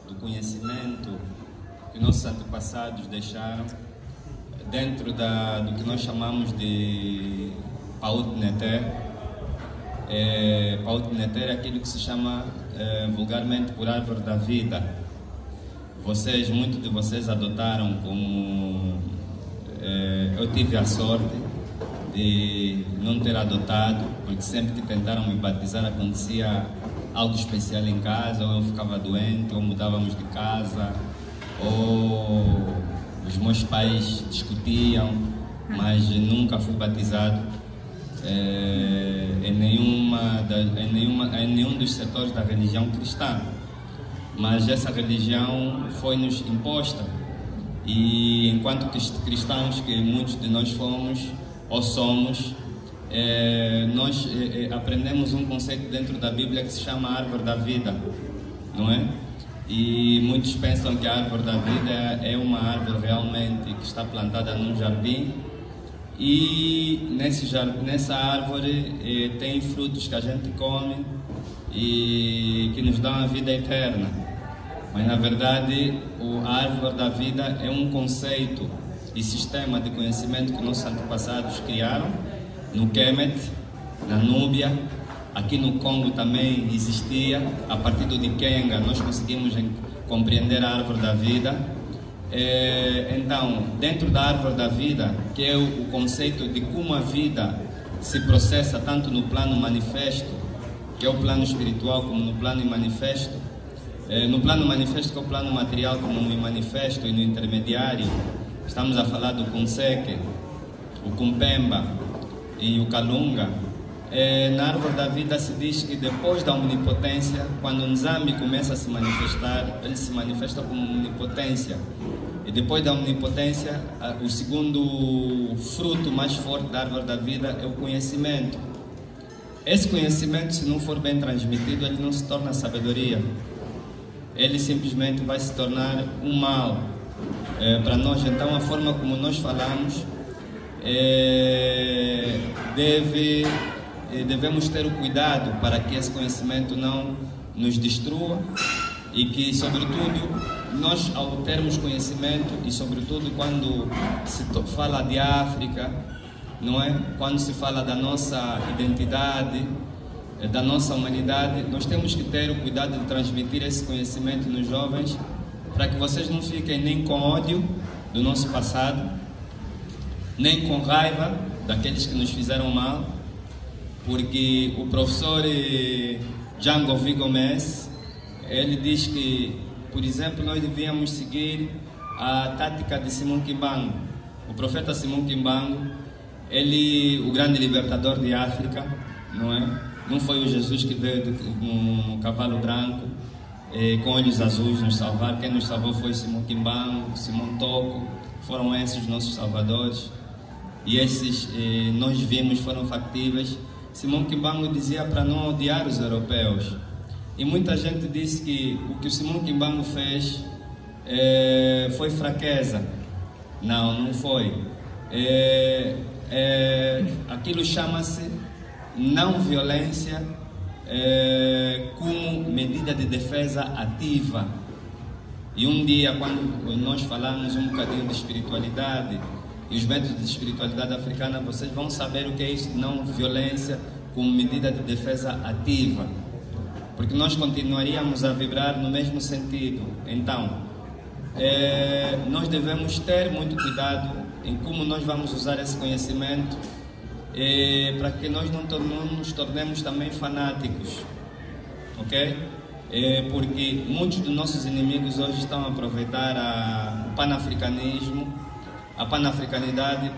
do conhecimento que nossos antepassados deixaram dentro do que nós chamamos de Paut Neter. Paut Neter é aquilo que se chama vulgarmente por árvore da vida. Muitos de vocês adotaram como... eu tive a sorte de não ter adotado, porque sempre que tentaram me batizar acontecia algo especial em casa, ou eu ficava doente, ou mudávamos de casa, ou os meus pais discutiam, mas nunca fui batizado em nenhum dos setores da religião cristã. Mas essa religião foi-nos imposta, e enquanto cristãos, que muitos de nós fomos ou somos, nós aprendemos um conceito dentro da Bíblia que se chama árvore da vida, não é? E muitos pensam que a árvore da vida é uma árvore realmente que está plantada num jardim, e nessa árvore tem frutos que a gente come e que nos dão a vida eterna. Mas na verdade a árvore da vida é um conceito e sistema de conhecimento que nossos antepassados criaram no Kemet, na Núbia, aqui no Congo também existia. A partir do Dikenga nós conseguimos compreender a árvore da vida. Então, dentro da árvore da vida, que é o conceito de como a vida se processa tanto no plano manifesto, que é o plano espiritual, como no plano imanifesto. No plano manifesto, que é o plano material, como no imanifesto, e no intermediário estamos a falar do Kunseke, o Kumpemba e o Kalunga. Na árvore da vida se diz que depois da omnipotência, quando o Nzambi começa a se manifestar, ele se manifesta como omnipotência. E depois da omnipotência, o segundo fruto mais forte da árvore da vida é o conhecimento. Esse conhecimento, se não for bem transmitido, ele não se torna sabedoria. Ele simplesmente vai se tornar um mal para nós. Então, a forma como nós falamos, devemos ter o cuidado para que esse conhecimento não nos destrua, e que, sobretudo, nós, ao termos conhecimento, e sobretudo quando se fala de África, não é? Quando se fala da nossa identidade, da nossa humanidade, nós temos que ter o cuidado de transmitir esse conhecimento nos jovens, para que vocês não fiquem nem com ódio do nosso passado, nem com raiva daqueles que nos fizeram mal, porque o professor Django V. Gomes, ele diz que, por exemplo, nós devíamos seguir a tática de Simão Kimbangu. O profeta Simão Kimbangu, ele, o grande libertador de África, não é? Não foi o Jesus que veio no cavalo branco, com olhos azuis nos salvar. Quem nos salvou foi Simão Kimbangu, Simão Toko. Foram esses os nossos salvadores, e esses nós vimos foram factíveis. Simão Kimbangu dizia para não odiar os europeus, e muita gente disse que o que o Simão Kimbangu fez foi fraqueza. Não foi. Aquilo chama-se não violência como medida de defesa ativa. E um dia, quando nós falamos um bocadinho de espiritualidade e os métodos de espiritualidade africana, vocês vão saber o que é isso, não violência como medida de defesa ativa, porque nós continuaríamos a vibrar no mesmo sentido. Então, nós devemos ter muito cuidado em como nós vamos usar esse conhecimento, para que nós não nos tornemos também fanáticos, ok? Porque muitos dos nossos inimigos hoje estão a aproveitar o panafricanismo, a panafricanidade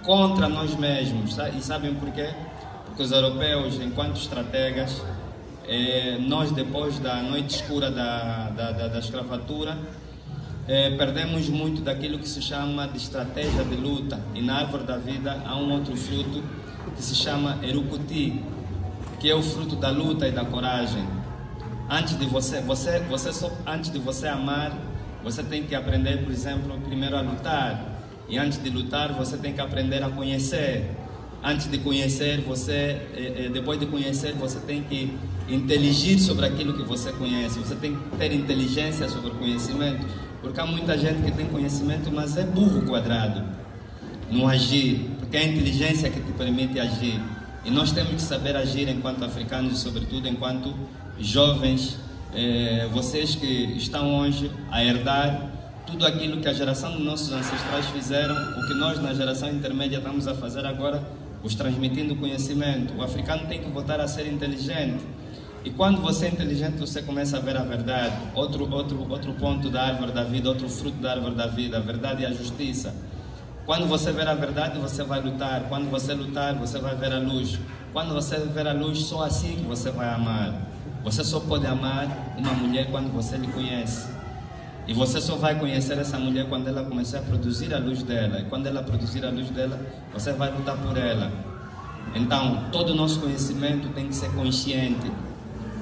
contra nós mesmos. E sabem por quê? Porque os europeus, enquanto estrategas, nós, depois da noite escura da escravatura, perdemos muito daquilo que se chama de estratégia de luta. E na árvore da vida há um outro fruto que se chama erucuti, que é o fruto da luta e da coragem. Antes de você amar, você tem que aprender, por exemplo, primeiro a lutar. E antes de lutar, você tem que aprender a conhecer. Antes de conhecer, depois de conhecer, você tem que inteligir sobre aquilo que você conhece. Você tem que ter inteligência sobre o conhecimento, porque há muita gente que tem conhecimento, mas é burro quadrado no agir, porque é a inteligência que te permite agir. E nós temos que saber agir enquanto africanos e, sobretudo, enquanto jovens, vocês que estão hoje a herdar tudo aquilo que a geração dos nossos ancestrais fizeram, o que nós na geração intermédia estamos a fazer agora, os transmitindo conhecimento. O africano tem que voltar a ser inteligente. E quando você é inteligente, você começa a ver a verdade. Outro ponto da árvore da vida, outro fruto da árvore da vida, a verdade e a justiça. Quando você ver a verdade, você vai lutar. Quando você lutar, você vai ver a luz. Quando você ver a luz, só assim que você vai amar. Você só pode amar uma mulher quando você lhe conhece. E você só vai conhecer essa mulher quando ela começar a produzir a luz dela. E quando ela produzir a luz dela, você vai lutar por ela. Então, todo o nosso conhecimento tem que ser consciente.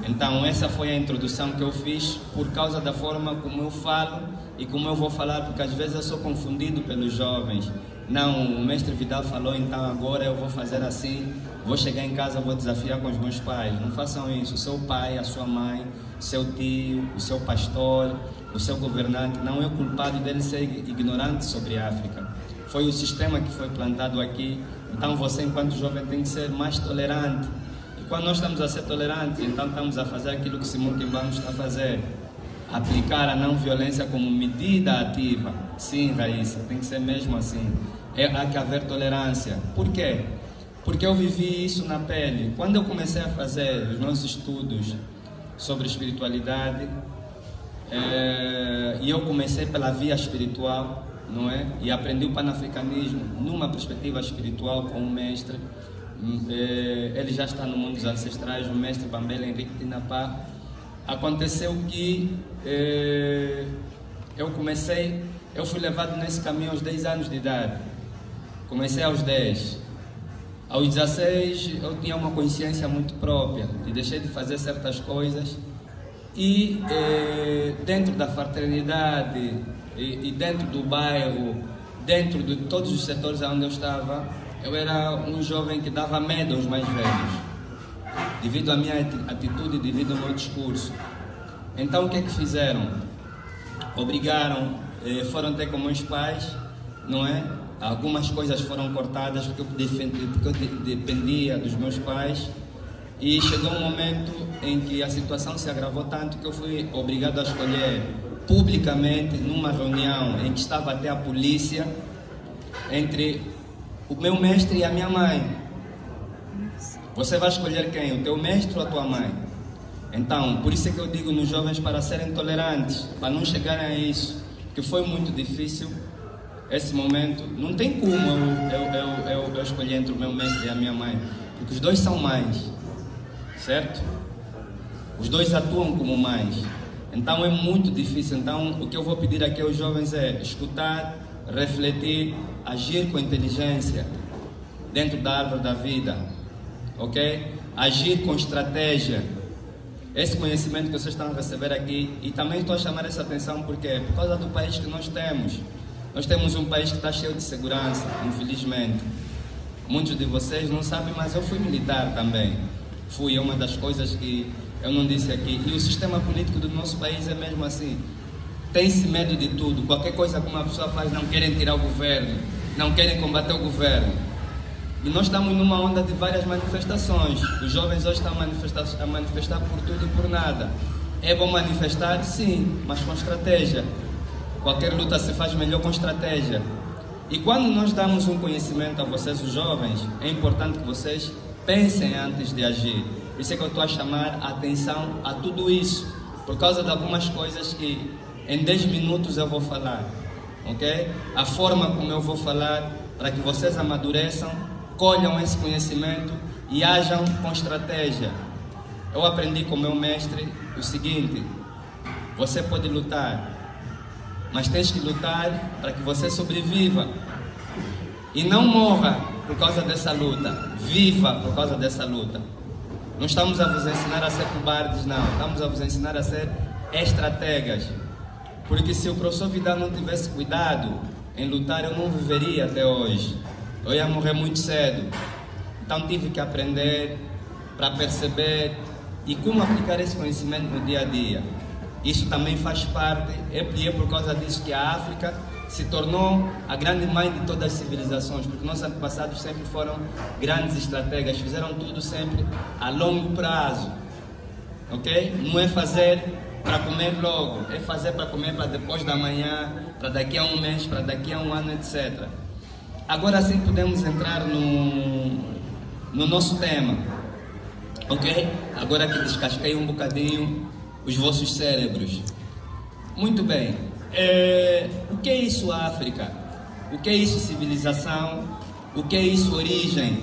Então, essa foi a introdução que eu fiz por causa da forma como eu falo e como eu vou falar, porque às vezes eu sou confundido pelos jovens. Não, o mestre Vidal falou, então agora eu vou fazer assim, vou chegar em casa, vou desafiar com os meus pais. Não façam isso. O seu pai, a sua mãe, o seu tio, o seu pastor, o seu governante não é o culpado dele ser ignorante sobre a África. Foi o sistema que foi plantado aqui. Então você, enquanto jovem, tem que ser mais tolerante. E quando nós estamos a ser tolerantes, então estamos a fazer aquilo que Simão Kimbangu está a fazer. Aplicar a não violência como medida ativa. Sim, Raíssa, tem que ser mesmo assim. Há que haver tolerância. Por quê? Porque eu vivi isso na pele. Quando eu comecei a fazer os meus estudos sobre espiritualidade, e eu comecei pela via espiritual, não é? E aprendi o panafricanismo numa perspectiva espiritual com um mestre. Ele já está no mundo dos ancestrais, o mestre Bambela Henrique Tinapá. Aconteceu que eu fui levado nesse caminho aos 10 anos de idade. Comecei aos 10. Aos 16 eu tinha uma consciência muito própria e deixei de fazer certas coisas. E dentro da fraternidade e dentro do bairro, dentro de todos os setores onde eu estava, eu era um jovem que dava medo aos mais velhos, devido à minha atitude, devido ao meu discurso. Então o que é que fizeram? Obrigaram, foram ter com meus pais, não é? Algumas coisas foram cortadas porque eu dependia dos meus pais. E chegou um momento em que a situação se agravou tanto que eu fui obrigado a escolher publicamente, numa reunião em que estava até a polícia, entre o meu mestre e a minha mãe. Você vai escolher quem? O teu mestre ou a tua mãe? Então, por isso é que eu digo nos jovens para serem tolerantes, para não chegarem a isso, porque foi muito difícil esse momento. Não tem como eu escolher entre o meu mestre e a minha mãe, porque os dois são mães. Certo? Os dois atuam como mães. Então é muito difícil. Então o que eu vou pedir aqui aos jovens é escutar, refletir, agir com inteligência dentro da árvore da vida, ok? Agir com estratégia. Esse conhecimento que vocês estão a receber aqui, e também estou a chamar essa atenção porque por causa do país que nós temos. Nós temos um país que está cheio de segurança, infelizmente. Muitos de vocês não sabem, mas eu fui militar também. É uma das coisas que eu não disse aqui. E o sistema político do nosso país é mesmo assim. Tem-se medo de tudo. Qualquer coisa que uma pessoa faz, não querem tirar o governo, não querem combater o governo. E nós estamos numa onda de várias manifestações. Os jovens hoje estão a manifestar por tudo e por nada. É bom manifestar? Sim, mas com estratégia. Qualquer luta se faz melhor com estratégia. E quando nós damos um conhecimento a vocês, os jovens, é importante que vocês pensem antes de agir. Por isso é que eu estou a chamar a atenção a tudo isso, por causa de algumas coisas que em 10 minutos eu vou falar, ok? A forma como eu vou falar, para que vocês amadureçam, colham esse conhecimento e ajam com estratégia. Eu aprendi com meu mestre o seguinte: você pode lutar, mas tens que lutar para que você sobreviva e não morra por causa dessa luta. Viva por causa dessa luta. Não estamos a vos ensinar a ser cobardes, não. Estamos a vos ensinar a ser estrategas. Porque se o professor Vidal não tivesse cuidado em lutar, eu não viveria até hoje. Eu ia morrer muito cedo. Então tive que aprender para perceber e como aplicar esse conhecimento no dia a dia. Isso também faz parte, e é por causa disso que a África se tornou a grande mãe de todas as civilizações, porque nossos antepassados sempre foram grandes estrategas, fizeram tudo sempre a longo prazo, ok? Não é fazer para comer logo, é fazer para comer para depois da manhã, para daqui a um mês, para daqui a um ano, etc. Agora sim podemos entrar no nosso tema, ok? Agora que descasquei um bocadinho os vossos cérebros. Muito bem. O que é isso África? O que é isso civilização? O que é isso origem?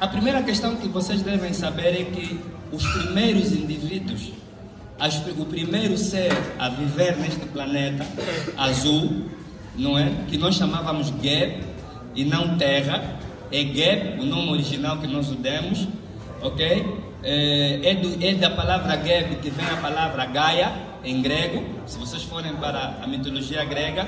A primeira questão que vocês devem saber é que os primeiros indivíduos, o primeiro ser a viver neste planeta azul, não é? Que nós chamávamos Geb e não Terra, é Geb, o nome original que nós o demos, ok? É da palavra Geb que vem a palavra Gaia, em grego. Se vocês forem para a mitologia grega,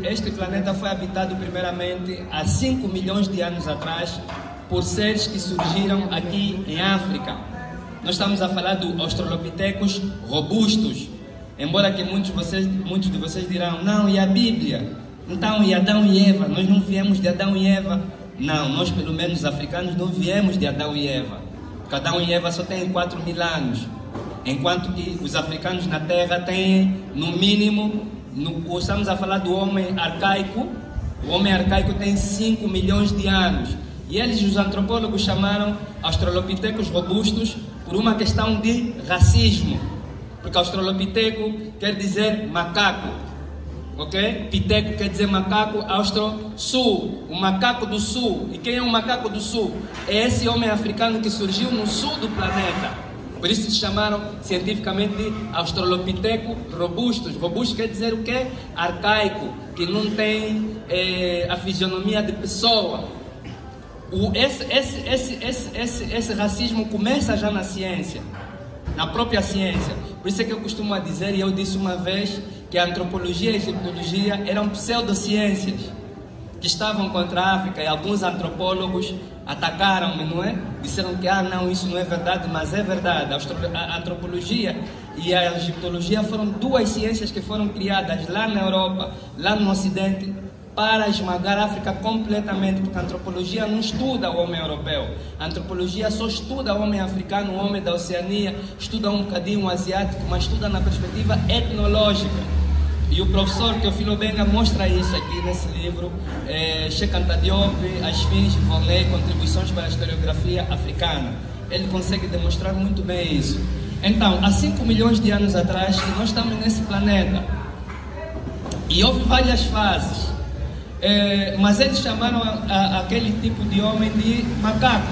este planeta foi habitado primeiramente há 5 milhões de anos atrás por seres que surgiram aqui em África. Nós estamos a falar dos australopitecos robustos, embora que muitos de vocês dirão, não, e a Bíblia? Então, e Adão e Eva? Nós não viemos de Adão e Eva. Não, nós pelo menos africanos não viemos de Adão e Eva. Porque Adão e Eva só têm 4.000 anos. Enquanto que os africanos na Terra têm, no mínimo, estamos a falar do homem arcaico. O homem arcaico tem 5 milhões de anos. E eles, os antropólogos, chamaram australopitecos robustos por uma questão de racismo. Porque australopiteco quer dizer macaco. Ok? Piteco quer dizer macaco, austro-sul, o macaco do sul. E quem é o macaco do sul? É esse homem africano que surgiu no sul do planeta. Por isso se chamaram cientificamente de australopiteco robustos. Robusto quer dizer o quê? Arcaico, que não tem a fisionomia de pessoa. Esse racismo começa já na ciência, na própria ciência. Por isso é que eu costumo dizer, e eu disse uma vez, que a antropologia e a egiptologia eram pseudociências que estavam contra a África, e alguns antropólogos atacaram-me, não é? Disseram que, não, isso não é verdade, mas é verdade. A antropologia e a egiptologia foram duas ciências que foram criadas lá na Europa, lá no Ocidente, para esmagar a África completamente, porque a antropologia não estuda o homem europeu, a antropologia só estuda o homem africano, o homem da Oceania, estuda um bocadinho o asiático, mas estuda na perspectiva etnológica. E o professor Teofilo Benga mostra isso aqui nesse livro, Cheikh Anta Diop, A Esfinge, Volney, Contribuições para a Historiografia Africana. Ele consegue demonstrar muito bem isso. Então, há 5 milhões de anos atrás, nós estamos nesse planeta. E houve várias fases. Mas eles chamaram aquele tipo de homem de macaco.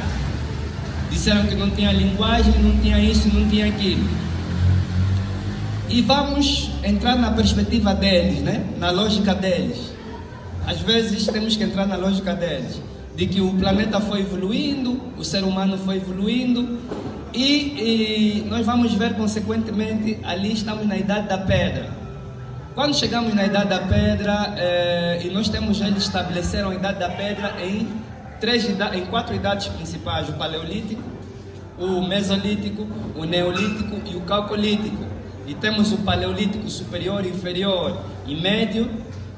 Disseram que não tinha linguagem, não tinha isso, não tinha aquilo. E vamos entrar na perspectiva deles, né? Na lógica deles. Às vezes temos que entrar na lógica deles, de que o planeta foi evoluindo, o ser humano foi evoluindo, e nós vamos ver, consequentemente, ali estamos na Idade da Pedra. Quando chegamos na Idade da Pedra, e nós temos, eles estabeleceram a Idade da Pedra em 4 idades principais: o Paleolítico, o Mesolítico, o Neolítico e o Calcolítico. E temos o Paleolítico superior, inferior e médio,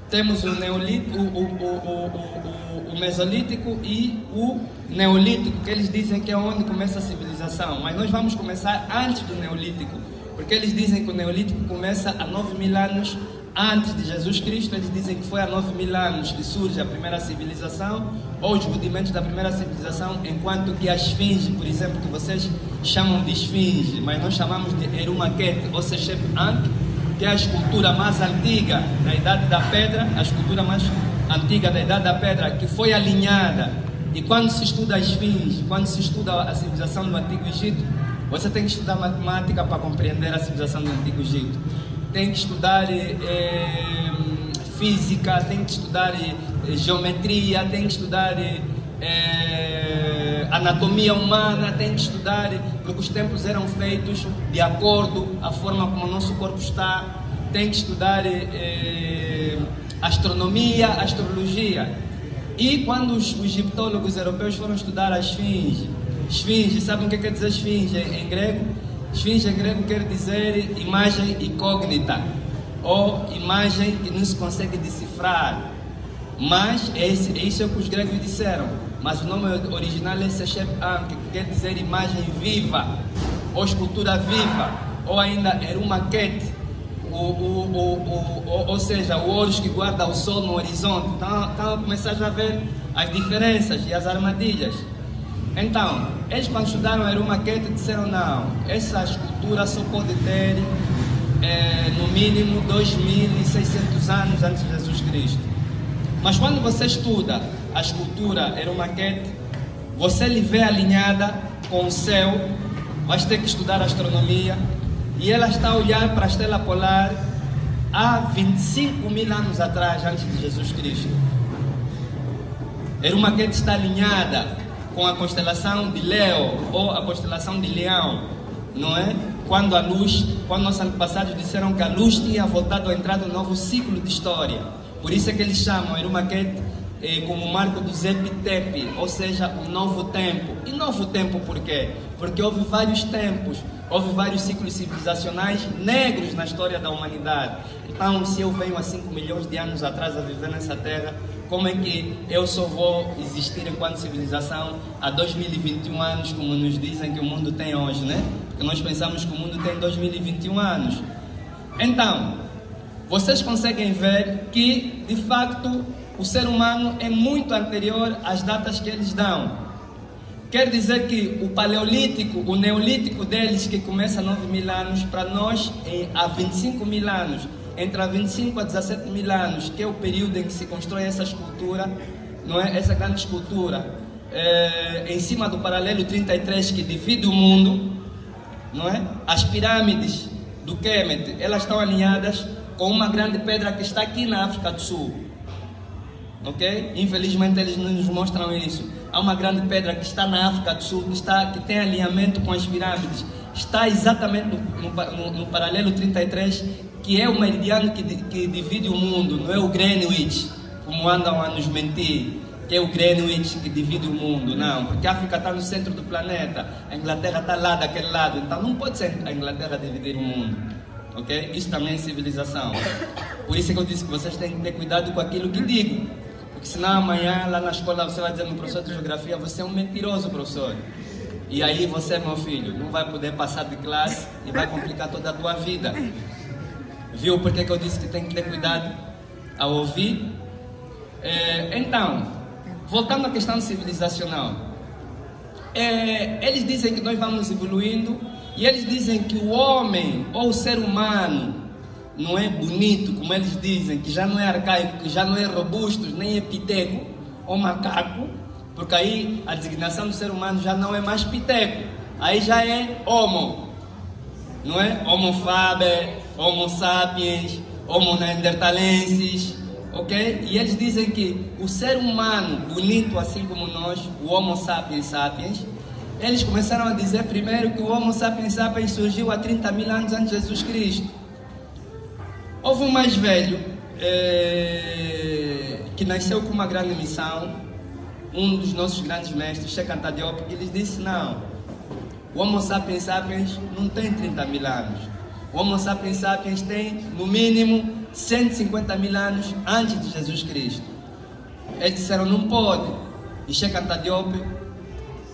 temos o Neolítico, o Mesolítico e o Neolítico, que eles dizem que é onde começa a civilização. Mas nós vamos começar antes do Neolítico, porque eles dizem que o Neolítico começa há 9.000 anos antes de Jesus Cristo. Eles dizem que foi há 9.000 anos que surge a primeira civilização, ou os rudimentos da primeira civilização, enquanto que a Esfinge, por exemplo, que vocês chamam de Esfinge, mas nós chamamos de Erumaquete, ou Sechep Ankh, que é a escultura mais antiga da Idade da Pedra, a escultura mais antiga da Idade da Pedra, que foi alinhada. E quando se estuda a Esfinge, quando se estuda a civilização do Antigo Egito, você tem que estudar matemática para compreender a civilização do Antigo Egito. Tem que estudar física, tem que estudar geometria, tem que estudar anatomia humana, tem que estudar, porque os templos eram feitos de acordo com a forma como o nosso corpo está. Tem que estudar astronomia, astrologia. E quando os egiptólogos europeus foram estudar a esfinge, sabem o que quer dizer esfinge em grego? Esfinge em grego quer dizer imagem incógnita, ou imagem que não se consegue decifrar. Mas isso é o que os gregos disseram. Mas o nome original é Sechep An, que quer dizer imagem viva, ou escultura viva, ou ainda Erumaquete, ou seja, o olhos que guarda o sol no horizonte. Então começaram a ver as diferenças e as armadilhas. Então, eles quando estudaram a Erumaquete disseram, não, essa escultura só pode ter no mínimo 2.600 anos antes de Jesus Cristo. Mas quando você estuda a escultura Erumaquete, você lhe vê alinhada com o céu, vai ter que estudar astronomia, e ela está a olhar para a estrela polar há 25.000 anos atrás, antes de Jesus Cristo. Erumaquete está alinhada com a constelação de Leo, ou a constelação de Leão, não é? Quando nossos antepassados disseram que a luz tinha voltado a entrar no novo ciclo de história. Por isso é que eles chamam Erumaquete como marco do Zepitepe, ou seja, o novo tempo. E novo tempo por quê? Porque houve vários tempos, houve vários ciclos civilizacionais negros na história da humanidade. Então, se eu venho há 5 milhões de anos atrás a viver nessa terra, como é que eu só vou existir enquanto civilização há 2021 anos, como nos dizem que o mundo tem hoje, né? Porque nós pensamos que o mundo tem 2021 anos. Então, vocês conseguem ver que, de facto, o ser humano é muito anterior às datas que eles dão. Quer dizer que o paleolítico, o neolítico deles, que começa há 9.000 anos, para nós há 25.000 anos, entre 25 a 17.000 anos, que é o período em que se constrói essa escultura, não é? Essa grande escultura, em cima do paralelo 33 que divide o mundo, não é? As pirâmides do Kemet, elas estão alinhadas com uma grande pedra que está aqui na África do Sul, ok? Infelizmente eles não nos mostram isso. Há uma grande pedra que está na África do Sul, que tem alinhamento com as pirâmides, está exatamente no paralelo 33, que é o meridiano que divide o mundo, não é o Greenwich, como andam a nos mentir, que é o Greenwich que divide o mundo, não, porque a África está no centro do planeta, a Inglaterra está lá daquele lado, então não pode ser a Inglaterra dividir o mundo. Ok? Isso também é civilização. Por isso é que eu disse que vocês têm que ter cuidado com aquilo que digo. Porque senão amanhã lá na escola você vai dizer no professor de geografia, você é um mentiroso, professor. E aí você, meu filho, não vai poder passar de classe e vai complicar toda a tua vida. Viu por que eu disse que tem que ter cuidado ao ouvir? Então, voltando à questão civilizacional. Eles dizem que nós vamos evoluindo. E eles dizem que o homem, ou o ser humano, não é bonito, como eles dizem, que já não é arcaico, que já não é robusto, nem é piteco ou macaco, porque aí a designação do ser humano já não é mais piteco, aí já é homo, não é? Homo faber, homo sapiens, homo neanderthalensis, ok? E eles dizem que o ser humano bonito, assim como nós, o homo sapiens sapiens, eles começaram a dizer primeiro que o Homo sapiens sapiens surgiu há 30.000 anos antes de Jesus Cristo. Houve um mais velho que nasceu com uma grande missão, um dos nossos grandes mestres, Cheikh Anta Diop, que lhes disse, não, o Homo sapiens sapiens não tem 30.000 anos. O Homo sapiens sapiens tem, no mínimo, 150.000 anos antes de Jesus Cristo. Eles disseram, não pode. E Cheikh Anta Diop,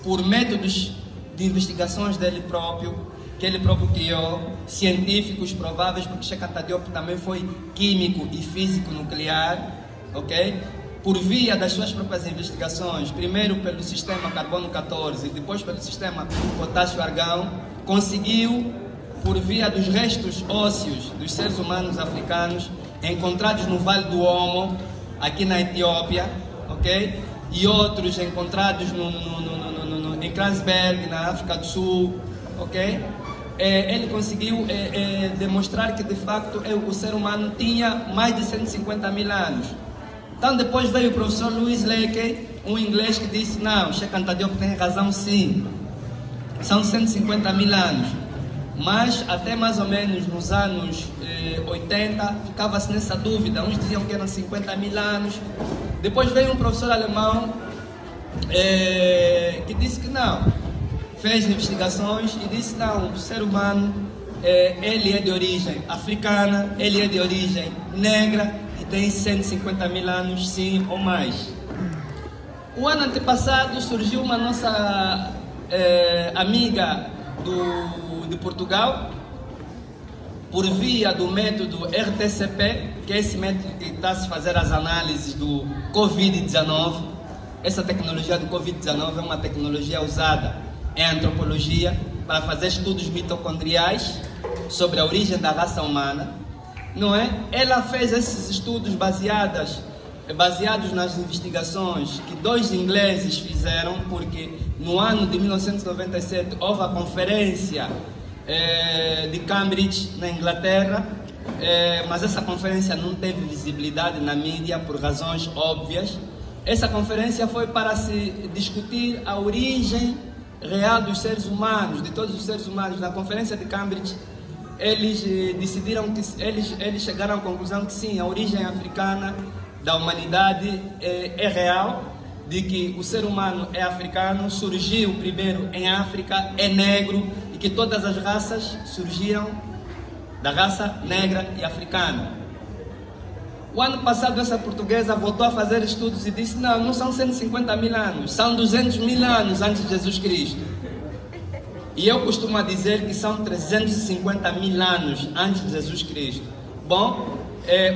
por métodos de investigações dele próprio, que ele próprio criou, científicos prováveis, porque Cheikh Anta Diop também foi químico e físico nuclear, ok? Por via das suas próprias investigações, primeiro pelo sistema carbono 14 e depois pelo sistema potássio-argão, conseguiu, por via dos restos ósseos dos seres humanos africanos encontrados no Vale do Omo, aqui na Etiópia, ok? E outros encontrados em Kransberg, na África do Sul, ok? Ele conseguiu demonstrar que de facto o ser humano tinha mais de 150.000 anos. Então depois veio o professor Louis Leakey, um inglês, que disse, não, Cheikh Anta Diop tem razão sim, são 150.000 anos. Mas até mais ou menos nos anos 80 ficava-se nessa dúvida. Uns diziam que eram 50 mil anos. Depois veio um professor alemão que disse que não, fez investigações e disse não, o ser humano ele é de origem africana, ele é de origem negra e tem 150 mil anos, sim ou mais. O ano antepassado surgiu uma nossa amiga de Portugal, por via do método RTCP, que é esse método que está a se fazer as análises do Covid-19. Essa tecnologia do Covid-19 é uma tecnologia usada em antropologia para fazer estudos mitocondriais sobre a origem da raça humana, não é? Ela fez esses estudos baseados nas investigações que 2 ingleses fizeram, porque no ano de 1997 houve a conferência de Cambridge, na Inglaterra, mas essa conferência não teve visibilidade na mídia por razões óbvias. Essa conferência foi para se discutir a origem real dos seres humanos, de todos os seres humanos. Na conferência de Cambridge, eles decidiram que eles chegaram à conclusão que sim, a origem africana da humanidade é real, de que o ser humano é africano, surgiu primeiro em África, é negro, e que todas as raças surgiram da raça negra e africana. O ano passado essa portuguesa voltou a fazer estudos e disse não são 150 mil anos, são 200 mil anos antes de Jesus Cristo. E eu costumo dizer que são 350 mil anos antes de Jesus Cristo. Bom,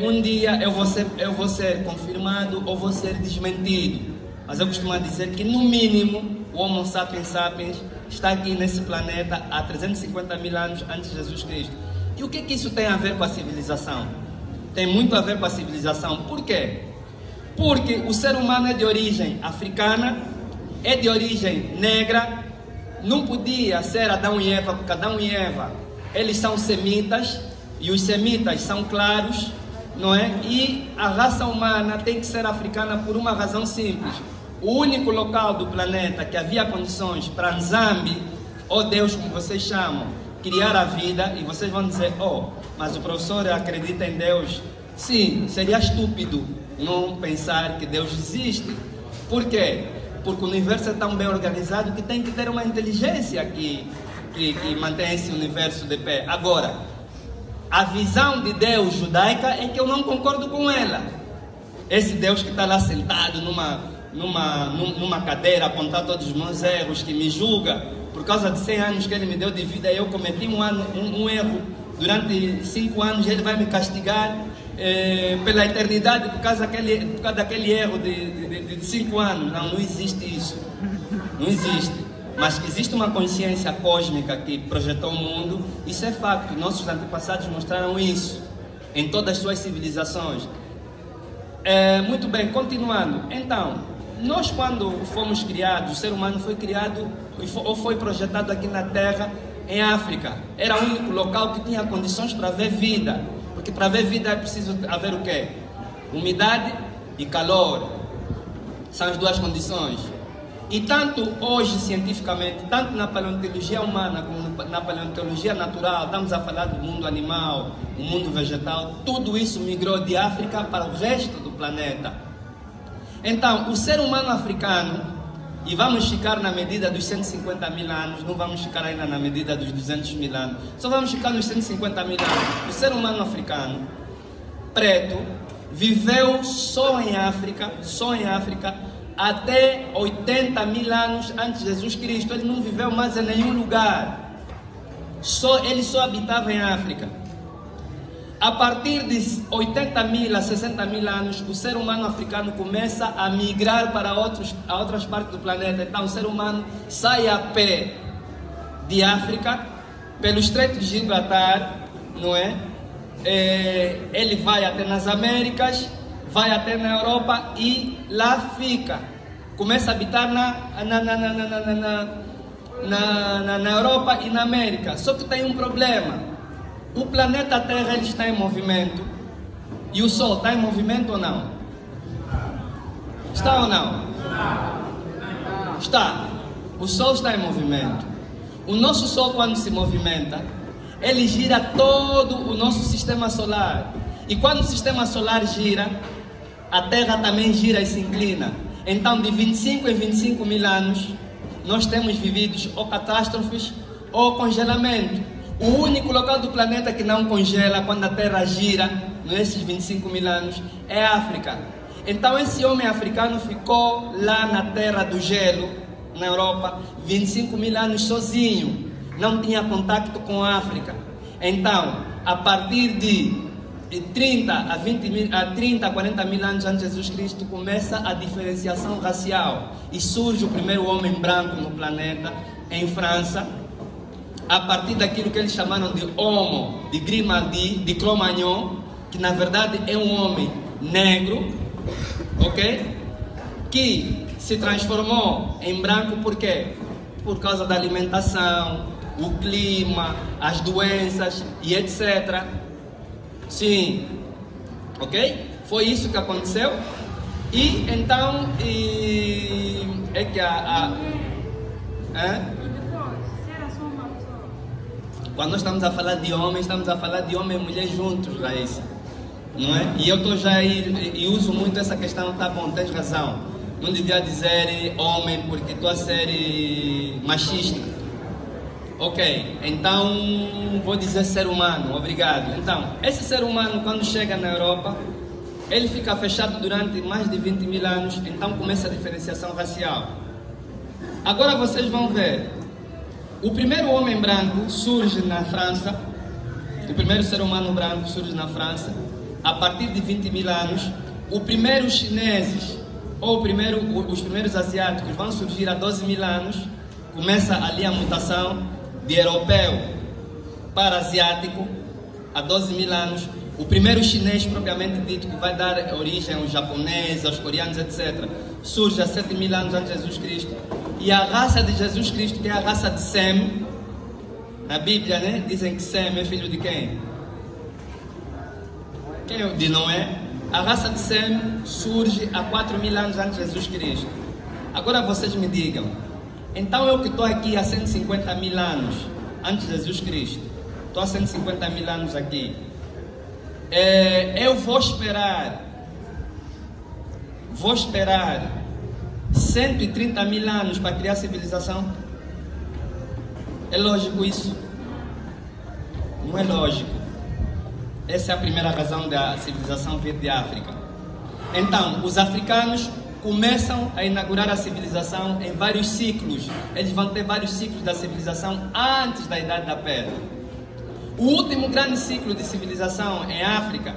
um dia eu vou ser confirmado ou vou ser desmentido. Mas eu costumo dizer que no mínimo o Homo sapiens sapiens está aqui nesse planeta há 350 mil anos antes de Jesus Cristo. E o que isso tem a ver com a civilização? Tem muito a ver com a civilização. Por quê? Porque o ser humano é de origem africana, é de origem negra, não podia ser Adão e Eva, porque Adão e Eva, eles são semitas, e os semitas são claros, não é? E a raça humana tem que ser africana por uma razão simples. O único local do planeta que havia condições para Nzambi, ou Deus como vocês chamam, criar a vida, e vocês vão dizer, mas o professor acredita em Deus. Sim, seria estúpido não pensar que Deus existe. Por quê? Porque o universo é tão bem organizado que tem que ter uma inteligência que mantém esse universo de pé. Agora, a visão de Deus judaica é que eu não concordo com ela. Esse Deus que está lá sentado numa cadeira, apontar todos os meus erros, que me julga por causa de 100 anos que ele me deu de vida, eu cometi um erro durante 5 anos, ele vai me castigar pela eternidade por causa daquele erro de 5 anos. Não existe isso. Não existe. Mas existe uma consciência cósmica que projetou o mundo. Isso é facto. Nossos antepassados mostraram isso em todas as suas civilizações. Muito bem, continuando. Então, nós quando fomos criados, o ser humano foi criado ou foi projetado aqui na Terra, em África. Era o único local que tinha condições para haver vida. Porque para haver vida é preciso haver o quê? Umidade e calor. São as duas condições. E tanto hoje, cientificamente, tanto na paleontologia humana como na paleontologia natural, estamos a falar do mundo animal, do mundo vegetal, tudo isso migrou de África para o resto do planeta. Então, o ser humano africano, e vamos ficar na medida dos 150 mil anos, não vamos ficar ainda na medida dos 200 mil anos, só vamos ficar nos 150 mil anos. O ser humano africano, preto, viveu só em África, até 80 mil anos antes de Jesus Cristo. Ele não viveu mais em nenhum lugar. Ele só habitava em África. A partir de 80 mil a 60 mil anos, o ser humano africano começa a migrar para outras partes do planeta. Então, o ser humano sai a pé de África, pelo Estreito de Gibraltar, não é? Ele vai até nas Américas, vai até na Europa e lá fica. Começa a habitar na Europa e na América. Só que tem um problema. O planeta Terra ele está em movimento. E o Sol está em movimento ou não? Está ou não? Está. O Sol está em movimento. O nosso Sol, quando se movimenta, ele gira todo o nosso sistema solar. E quando o sistema solar gira, a Terra também gira e se inclina. Então, de 25 em 25 mil anos, nós temos vivido ou catástrofes ou congelamento. O único local do planeta que não congela quando a Terra gira, nesses 25 mil anos, é a África. Então, esse homem africano ficou lá na Terra do Gelo, na Europa, 25 mil anos sozinho. Não tinha contato com a África. Então, a partir de 30 a 40 mil anos antes de Jesus Cristo, começa a diferenciação racial. E surge o primeiro homem branco no planeta, em França, a partir daquilo que eles chamaram de Homo, de Grimaldi, de Cro-Magnon, que na verdade é um homem negro, ok? Que se transformou em branco por quê? Por causa da alimentação, o clima, as doenças e etc. Sim, ok? Foi isso que aconteceu. E então é que quando nós estamos a falar de homem, estamos a falar de homem e mulher juntos, Raíssa, não é? E eu estou já aí e uso muito essa questão. Tá bom, tens razão, não devia dizer homem porque estou a ser machista. Ok, então vou dizer ser humano, obrigado. Então, esse ser humano, quando chega na Europa, ele fica fechado durante mais de 20 mil anos, então começa a diferenciação racial. Agora vocês vão ver, o primeiro homem branco surge na França, o primeiro ser humano branco surge na França, a partir de 20 mil anos. Os primeiros chineses, ou os primeiros asiáticos vão surgir a 12 mil anos, começa ali a mutação de europeu para asiático, há 12 mil anos. O primeiro chinês, propriamente dito, que vai dar origem aos japoneses, aos coreanos, etc., surge há 7 mil anos antes de Jesus Cristo. E a raça de Jesus Cristo, que é a raça de Sem, na Bíblia, né, dizem que Sem é filho de quem? De Noé. A raça de Sem surge há 4 mil anos antes de Jesus Cristo. Agora vocês me digam, então eu que estou aqui há 150 mil anos antes de Jesus Cristo, estou há 150 mil anos aqui, eu vou esperar 130 mil anos para criar civilização? É lógico isso? Não é lógico. Essa é a primeira razão da civilização vir de África. Então, os africanos começam a inaugurar a civilização em vários ciclos. Eles vão ter vários ciclos da civilização antes da Idade da Pedra. O último grande ciclo de civilização é África.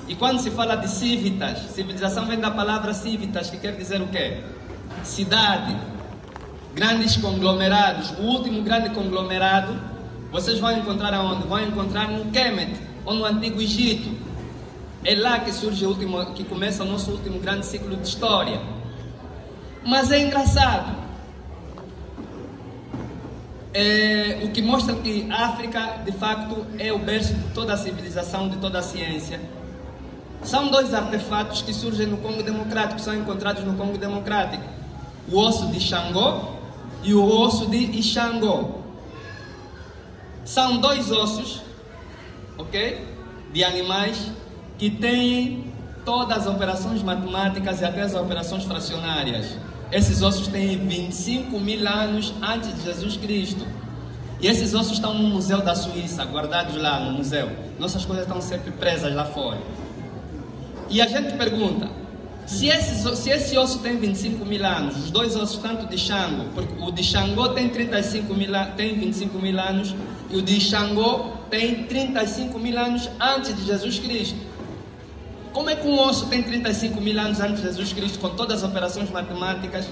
E quando se fala de civitas, civilização vem da palavra civitas, que quer dizer o quê? Cidade, grandes conglomerados. O último grande conglomerado vocês vão encontrar aonde? Vão encontrar no Kemet, ou no Antigo Egito. É lá que surge que começa o nosso último grande ciclo de história. Mas é engraçado. O que mostra que a África, de facto, é o berço de toda a civilização, de toda a ciência. São dois artefatos que surgem no Congo Democrático, são encontrados no Congo Democrático. O osso de Xangô e o osso de Ixangô. São dois ossos, ok? De animais que têm todas as operações matemáticas e até as operações fracionárias. Esses ossos têm 25 mil anos antes de Jesus Cristo. E esses ossos estão no Museu da Suíça, guardados lá no museu. Nossas coisas estão sempre presas lá fora. E a gente pergunta, se esse osso tem 25 mil anos, os dois ossos, tanto de Xangô, porque o de Xangô tem 25 mil anos e o de Xangô tem 35 mil anos antes de Jesus Cristo. Como é que um osso tem 35 mil anos antes de Jesus Cristo, com todas as operações matemáticas,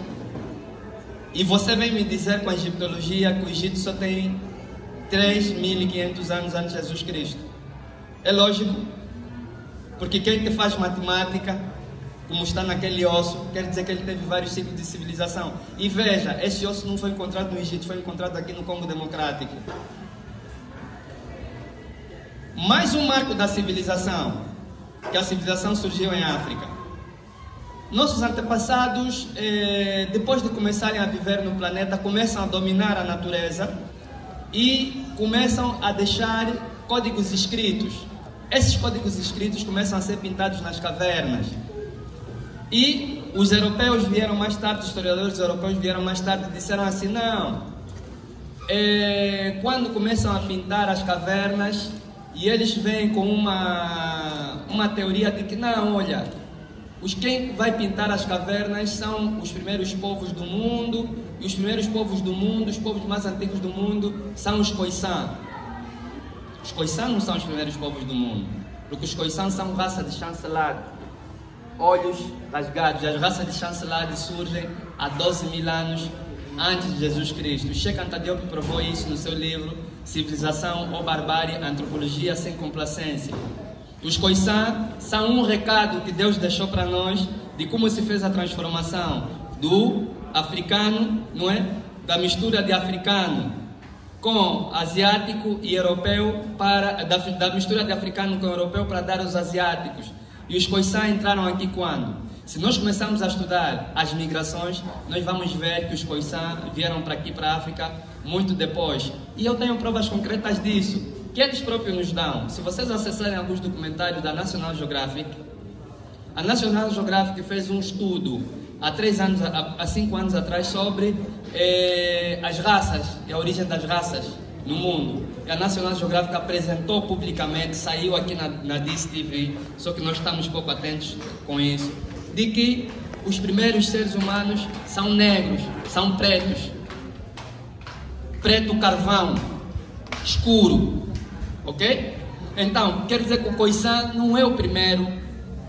e você vem me dizer com a egiptologia que o Egito só tem 3.500 anos antes de Jesus Cristo? É lógico, porque quem te faz matemática, como está naquele osso, quer dizer que ele teve vários ciclos de civilização. E veja, esse osso não foi encontrado no Egito, foi encontrado aqui no Congo Democrático. Mais um marco da civilização, que a civilização surgiu em África. Nossos antepassados, depois de começarem a viver no planeta, começam a dominar a natureza e começam a deixar códigos escritos. Esses códigos escritos começam a ser pintados nas cavernas. E os europeus vieram mais tarde, os historiadores europeus vieram mais tarde e disseram assim, não, quando começam a pintar as cavernas, e eles vêm com uma teoria de que, não, olha, quem vai pintar as cavernas são os primeiros povos do mundo, e os primeiros povos do mundo, os povos mais antigos do mundo, são os Khoisan. Os Khoisan não são os primeiros povos do mundo, porque os Khoisan são raça de chancelade, olhos rasgados. As raças de chancelade surgem há 12 mil anos antes de Jesus Cristo. Cheikh Anta Diop provou isso no seu livro Civilização ou Barbárie, Antropologia sem Complacência. Os Khoisan são um recado que Deus deixou para nós de como se fez a transformação do africano, não é? Da mistura de africano com asiático e europeu, da mistura de africano com europeu para dar aos asiáticos. E os Khoisan entraram aqui quando? Se nós começarmos a estudar as migrações, nós vamos ver que os Khoisan vieram para aqui, para a África, muito depois. E eu tenho provas concretas disso, que eles próprios nos dão. Se vocês acessarem alguns documentários da National Geographic, a National Geographic fez um estudo há 5 anos atrás sobre as raças e a origem das raças no mundo. E a National Geographic apresentou publicamente, saiu aqui na DIS-TV, só que nós estamos pouco atentos com isso, de que os primeiros seres humanos são negros, são pretos. Preto carvão, escuro, ok? Então, quer dizer que o Khoisan não é o primeiro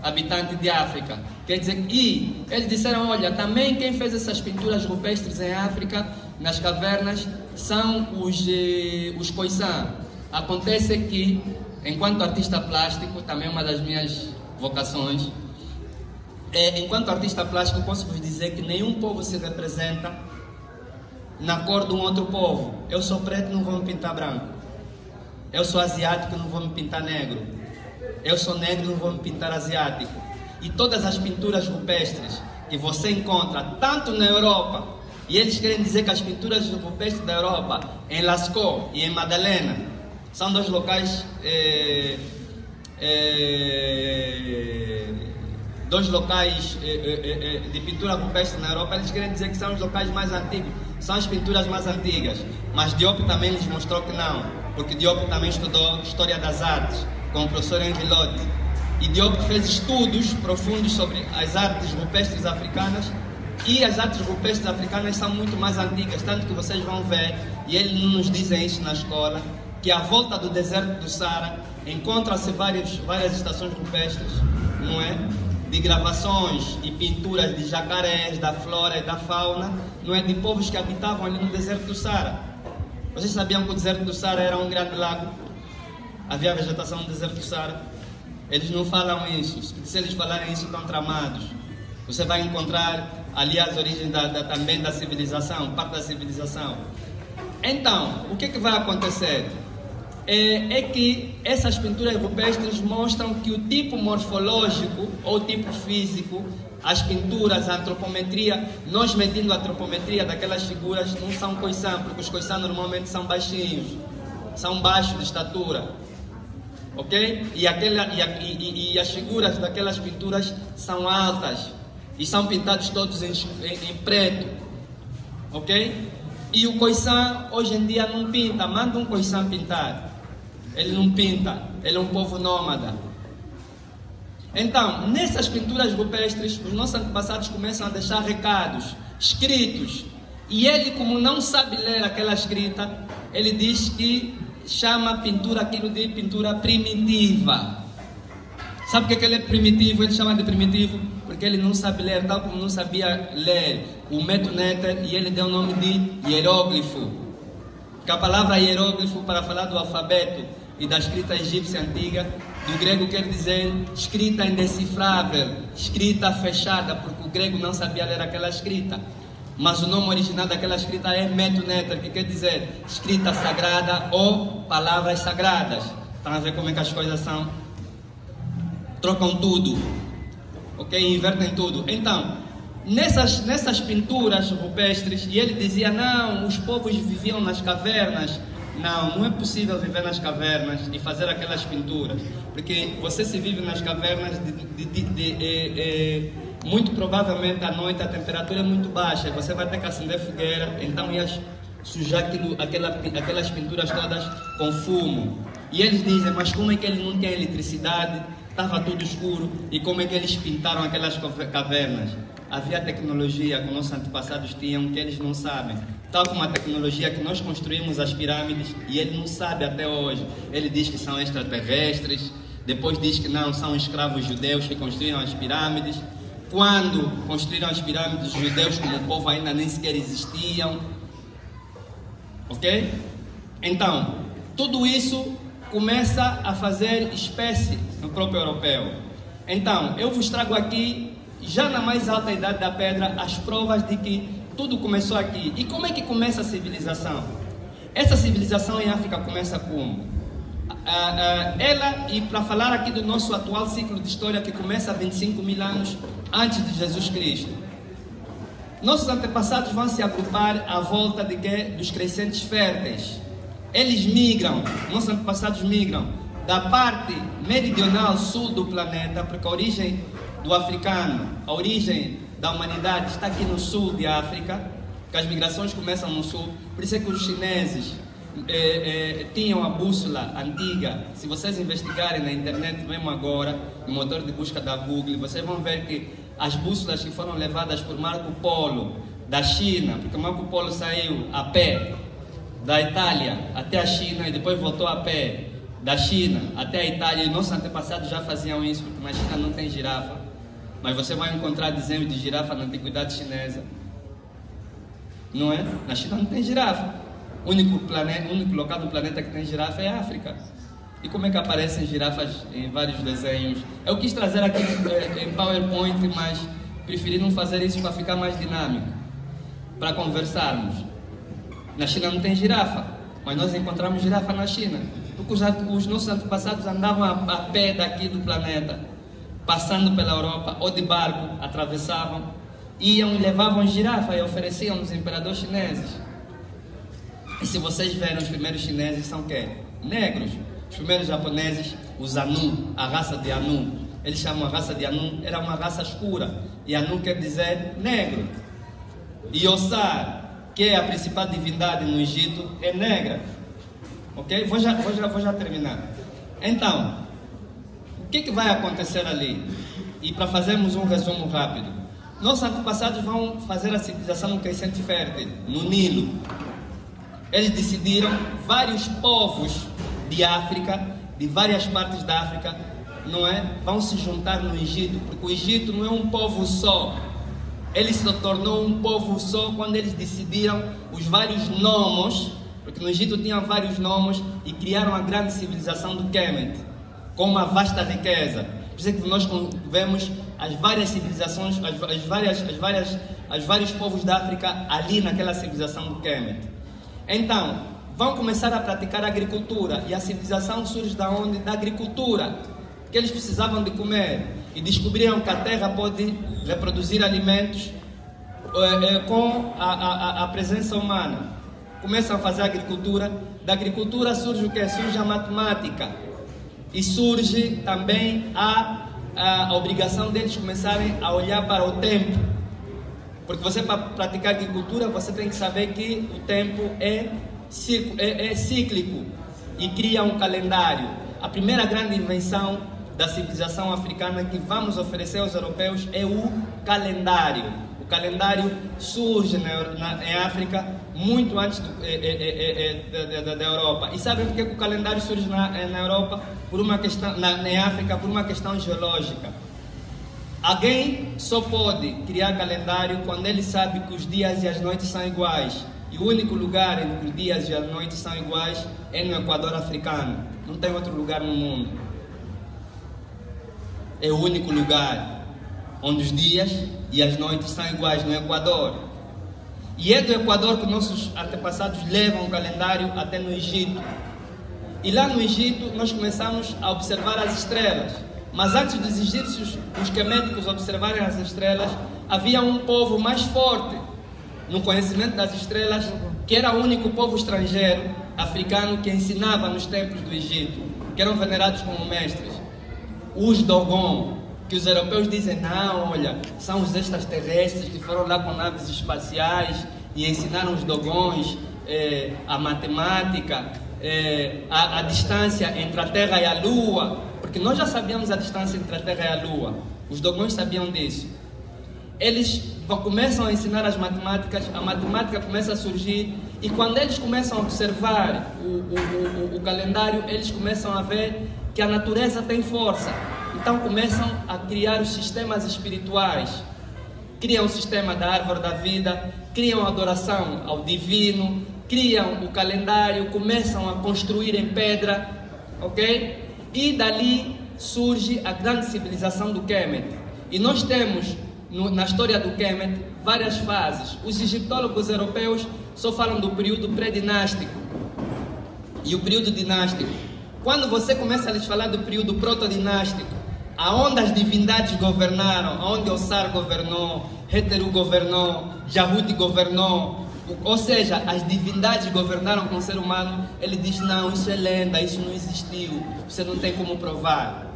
habitante de África. Quer dizer, e eles disseram, olha, também quem fez essas pinturas rupestres em África, nas cavernas, são os Khoisan. Acontece que, enquanto artista plástico, também é uma das minhas vocações, enquanto artista plástico, posso vos dizer que nenhum povo se representa na cor de um outro povo. Eu sou preto, não vou me pintar branco. Eu sou asiático, não vou me pintar negro. Eu sou negro, não vou me pintar asiático. E todas as pinturas rupestres que você encontra, tanto na Europa, e eles querem dizer que as pinturas rupestres da Europa, em Lascaux e em Madalena, são dois locais de pintura rupestre na Europa. Eles querem dizer que são os locais mais antigos, são as pinturas mais antigas. Mas Diop também lhes mostrou que não, porque Diop também estudou História das Artes com o professor Henri Lott. E Diop fez estudos profundos sobre as artes rupestres africanas, e as artes rupestres africanas são muito mais antigas, tanto que vocês vão ver, e eles não nos dizem isso na escola, que à volta do deserto do Saara encontram-se várias estações rupestres, não é? De gravações e pinturas de jacarés, da flora e da fauna, não é? De povos que habitavam ali no deserto do Saara. Vocês sabiam que o deserto do Saara era um grande lago? Havia vegetação no deserto do Saara? Eles não falam isso. Se eles falarem isso, estão tramados. Você vai encontrar ali as origens também da civilização, parte da civilização. Então, o que vai acontecer? É que essas pinturas rupestres mostram que o tipo morfológico ou tipo físico, as pinturas, a antropometria, nós medindo a antropometria daquelas figuras, não são Khoisan, porque os Khoisan normalmente são baixinhos, são baixos de estatura, ok? E as figuras daquelas pinturas são altas e são pintados todos em preto, ok? E o Khoisan hoje em dia não pinta. Manda um Khoisan pintar, ele não pinta, ele é um povo nômada. Então, nessas pinturas rupestres, os nossos antepassados começam a deixar recados escritos, e ele, como não sabe ler aquela escrita, ele diz que chama pintura aquilo de pintura primitiva. Sabe por que ele é primitivo? Ele chama de primitivo porque ele não sabe ler, tal como não sabia ler o Metuneter, e ele deu o nome de hieróglifo. Que a palavra hieróglifo, para falar do alfabeto e da escrita egípcia antiga, do grego quer dizer escrita indecifrável, escrita fechada, porque o grego não sabia ler aquela escrita. Mas o nome original daquela escrita é Metuneter, que quer dizer escrita sagrada ou palavras sagradas. Estão a ver como é que as coisas são? Trocam tudo, ok? Invertem tudo. Então, nessas pinturas rupestres, e ele dizia, não, os povos viviam nas cavernas Não é possível viver nas cavernas e fazer aquelas pinturas, porque você se vive nas cavernas muito provavelmente à noite a temperatura é muito baixa, você vai ter que acender fogueira, então ia sujar aquelas pinturas todas com fumo. E eles dizem, mas como é que eles não têm eletricidade? Estava tudo escuro, e como é que eles pintaram aquelas cavernas? Havia tecnologia que nossos antepassados tinham que eles não sabem. Tal como a tecnologia que nós construímos as pirâmides e ele não sabe até hoje. Ele diz que são extraterrestres, depois diz que não, são escravos judeus que construíram as pirâmides. Quando construíram as pirâmides, os judeus como povo ainda nem sequer existiam. Ok? Então, tudo isso começa a fazer espécie no próprio europeu. Então, eu vos trago aqui, já na mais alta idade da pedra, as provas de que tudo começou aqui. E como é que começa a civilização? Essa civilização em África começa como? E para falar aqui do nosso atual ciclo de história, que começa há 25 mil anos antes de Jesus Cristo. Nossos antepassados vão se agrupar à volta de quê? Dos crescentes férteis. Eles migram, nossos antepassados migram da parte meridional sul do planeta, porque a origem do africano, a origem da humanidade está aqui no sul de África, que as migrações começam no sul. Por isso é que os chineses tinham a bússola antiga. Se vocês investigarem na internet mesmo agora, no motor de busca da Google, vocês vão ver que as bússolas que foram levadas por Marco Polo da China, porque Marco Polo saiu a pé da Itália até a China e depois voltou a pé da China até a Itália, e nossos antepassados já faziam isso, porque na China não tem girafa, mas você vai encontrar desenho de girafa na antiguidade chinesa, não é? Na China não tem girafa. O único local do planeta que tem girafa é a África. E como é que aparecem girafas em vários desenhos? Eu quis trazer aqui em PowerPoint, mas preferi não fazer isso para ficar mais dinâmico, para conversarmos. Na China não tem girafa, mas nós encontramos girafa na China, porque os nossos antepassados andavam a pé daqui do planeta, passando pela Europa, ou de barco, atravessavam, iam e levavam girafa e ofereciam aos imperadores chineses. E se vocês verem, os primeiros chineses são quê? Negros. Os primeiros japoneses, os Anu, a raça de Anu, eles chamam a raça de Anu, era uma raça escura, e Anu quer dizer negro. E Osar, que é a principal divindade no Egito, é negra. Ok? Vou já terminar. Então, o que vai acontecer ali? E para fazermos um resumo rápido, nossos antepassados vão fazer a civilização no crescente fértil, no Nilo. Eles decidiram, vários povos de África, de várias partes da África, não é? Vão se juntar no Egito, porque o Egito não é um povo só. Ele se tornou um povo só quando eles decidiram os vários nomos, porque no Egito tinham vários nomos, e criaram a grande civilização do Kemet, com uma vasta riqueza. Por isso é que nós vemos as várias civilizações, os vários povos da África ali naquela civilização do Kemet. Então, vão começar a praticar a agricultura, e a civilização surge da onde? Da agricultura, que eles precisavam de comer, e descobriram que a terra pode reproduzir alimentos com a presença humana. Começam a fazer agricultura. Da agricultura surge o que? Surge a matemática, e surge também a obrigação deles começarem a olhar para o tempo, porque você, para praticar agricultura, você tem que saber que o tempo é cíclico, e cria um calendário. A primeira grande invenção da civilização africana que vamos oferecer aos europeus é o calendário. O calendário surge em África muito antes da Europa. E sabem por que o calendário surge na Europa? Por uma questão, em África, por uma questão geológica. Alguém só pode criar calendário quando ele sabe que os dias e as noites são iguais. E o único lugar em que os dias e as noites são iguais é no Equador africano. Não tem outro lugar no mundo. É o único lugar onde os dias e as noites são iguais, no Equador. E é do Equador que nossos antepassados levam o calendário até no Egito. E lá no Egito nós começamos a observar as estrelas. Mas antes dos egípcios, os queméticos observarem as estrelas, havia um povo mais forte no conhecimento das estrelas, que era o único povo estrangeiro africano que ensinava nos templos do Egito, que eram venerados como mestres. Os Dogon, que os europeus dizem, não, olha, são os extraterrestres que foram lá com naves espaciais e ensinaram os Dogons a matemática, a distância entre a Terra e a Lua, porque nós já sabíamos a distância entre a Terra e a Lua, os Dogons sabiam disso. Eles começam a ensinar as matemáticas, a matemática começa a surgir, e quando eles começam a observar o calendário, eles começam a ver que a natureza tem força. Então começam a criar os sistemas espirituais, criam o sistema da árvore da vida, criam a adoração ao divino, criam o calendário, começam a construir em pedra, ok? E dali surge a grande civilização do Kemet. E nós temos na história do Kemet várias fases. Os egiptólogos europeus só falam do período pré-dinástico e o período dinástico. Quando você começa a lhes falar do período proto-dinástico, aonde as divindades governaram, aonde Osar governou, Heteru governou, Jahut governou, ou seja, as divindades governaram com o ser humano, ele diz, não, isso é lenda, isso não existiu, você não tem como provar.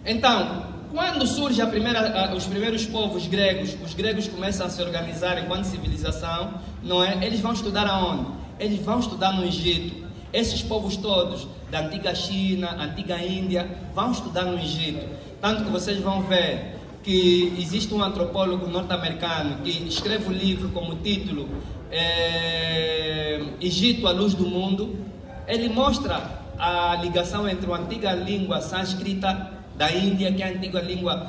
Então, quando surge os primeiros povos gregos, os gregos começam a se organizar enquanto civilização, não é? Eles vão estudar aonde? Eles vão estudar no Egito. Esses povos todos, da antiga China, antiga Índia, vão estudar no Egito. Tanto que vocês vão ver que existe um antropólogo norte-americano que escreve um livro como título Egito, a luz do mundo. Ele mostra a ligação entre a antiga língua sânscrita da Índia, que é a antiga língua,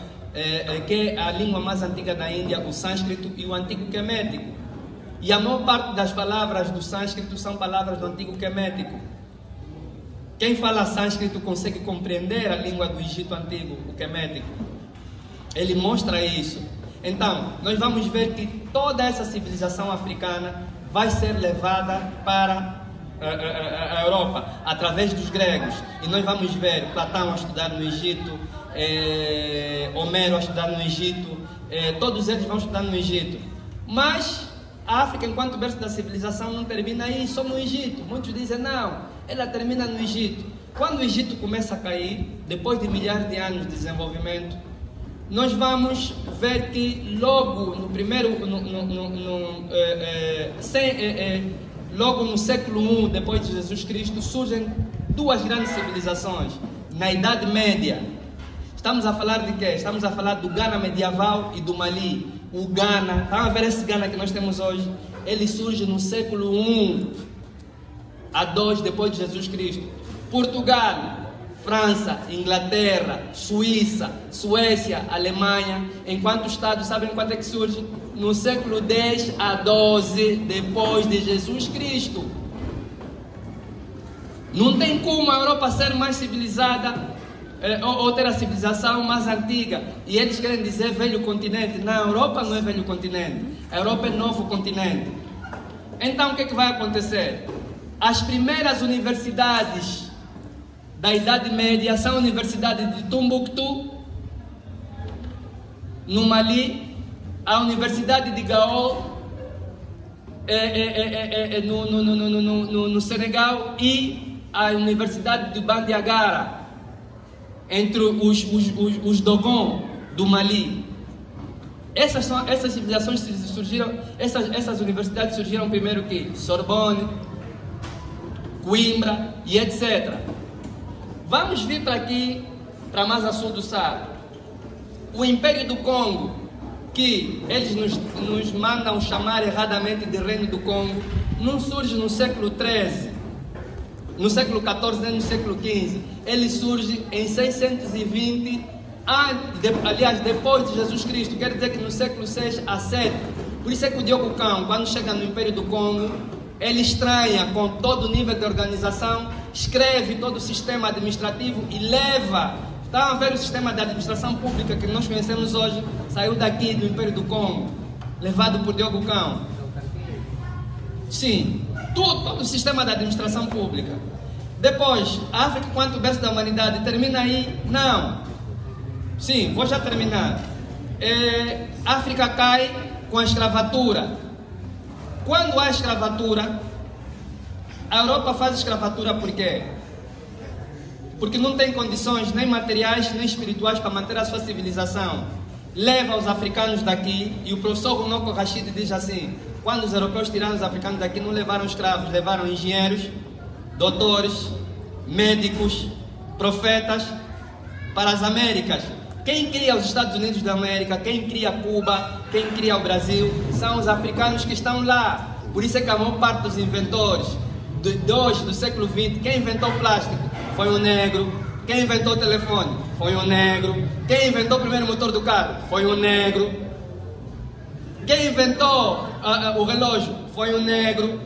que é a língua mais antiga da Índia, o sânscrito, e o antigo quemético. E a maior parte das palavras do sânscrito são palavras do antigo quemético. Quem fala sânscrito consegue compreender a língua do Egito antigo, o quemético. Ele mostra isso. Então, nós vamos ver que toda essa civilização africana vai ser levada para a Europa, através dos gregos. E nós vamos ver Platão a estudar no Egito, Homero a estudar no Egito, todos eles vão estudar no Egito. Mas a África, enquanto berço da civilização, não termina aí, só no Egito. Muitos dizem, não, ela termina no Egito. Quando o Egito começa a cair, depois de milhares de anos de desenvolvimento, nós vamos ver que logo no logo no século I depois de Jesus Cristo, surgem duas grandes civilizações. Na Idade Média, estamos a falar de quê? Estamos a falar do Ghana medieval e do Mali. O Ghana, vamos ver esse Ghana que nós temos hoje, ele surge no século I a II depois de Jesus Cristo. Portugal, França, Inglaterra, Suíça, Suécia, Alemanha, enquanto Estado, sabem quando é que surge? No século X a XII depois de Jesus Cristo. Não tem como a Europa ser mais civilizada ou ter a civilização mais antiga. E eles querem dizer velho continente. Não, a Europa não é velho continente. A Europa é novo continente. Então o que é que vai acontecer? As primeiras universidades da Idade Média são a Universidade de Tombuctu, no Mali, a Universidade de Gao, no Senegal, e a Universidade de Bandiagara, entre os Dogon do Mali. Essas civilizações surgiram, essas universidades surgiram primeiro que Sorbonne, Coimbra e etc. Vamos vir para aqui, para mais a sul do Saara. O Império do Congo, que eles nos mandam chamar erradamente de Reino do Congo, não surge no século XIII, no século XIV, nem no século XV. Ele surge em 620, aliás, depois de Jesus Cristo. Quer dizer que no século VI a VII. Por isso é que o Diogo Cão, quando chega no Império do Congo, ele estranha com todo o nível de organização, escreve todo o sistema administrativo e leva. Estão a ver o sistema de administração pública que nós conhecemos hoje, saiu daqui do Império do Congo, levado por Diogo Cão. Sim, todo o sistema de administração pública. Depois, a África, quanto berço da humanidade, termina aí? Não. Sim, vou já terminar. A África cai com a escravatura. Quando há escravatura, A Europa faz escravatura por quê? Porque não tem condições nem materiais nem espirituais para manter a sua civilização. Leva os africanos daqui, e o professor Runoko Rashid diz assim: quando os europeus tiraram os africanos daqui, não levaram escravos, levaram engenheiros, doutores, médicos, profetas para as Américas. Quem cria os Estados Unidos da América, quem cria Cuba, quem cria o Brasil, são os africanos que estão lá. Por isso é que a maior parte dos inventores de hoje, do século XX, quem inventou o plástico foi um negro. Quem inventou o telefone foi um negro. Quem inventou o primeiro motor do carro foi um negro. Quem inventou o relógio foi um negro.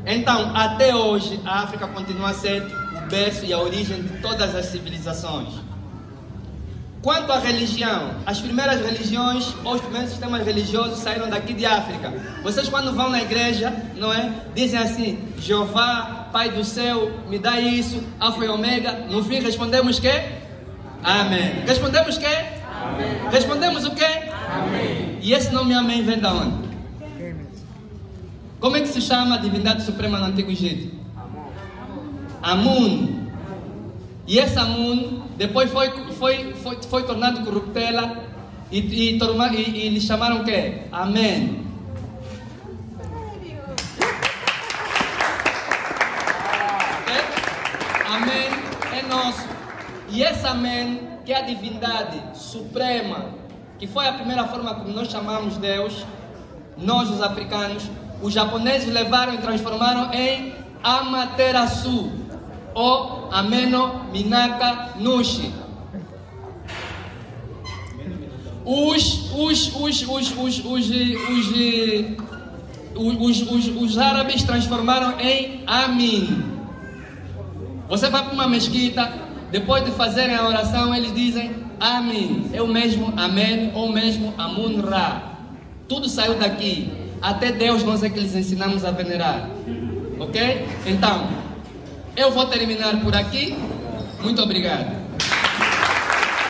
Então, até hoje, a África continua a ser o berço e a origem de todas as civilizações. Quanto à religião, as primeiras religiões, ou os primeiros sistemas religiosos saíram daqui de África. Vocês quando vão na igreja, não é? Dizem assim: Jeová, Pai do céu, me dá isso, Alfa e Ômega. No fim respondemos que? Amém. Respondemos que? Amém. Respondemos o que? Amém. E esse nome Amém vem da onde? Como é que se chama a divindade suprema no Antigo Egito? Amun. E esse Amun depois foi tornado corruptela e lhe chamaram o quê? Amém. Amém é nosso. E esse Amém, que é a divindade suprema, que foi a primeira forma como nós chamamos Deus, nós os africanos, os japoneses levaram e transformaram em Amaterasu, ou Ameno Minaka Nushi. Os árabes transformaram em Amin. Você vai para uma mesquita, depois de fazerem a oração, eles dizem Amin. É o mesmo Amém ou o mesmo Amun-Ra. Tudo saiu daqui. Até Deus nós é que lhes ensinamos a venerar. Ok? Então, eu vou terminar por aqui. Muito obrigado.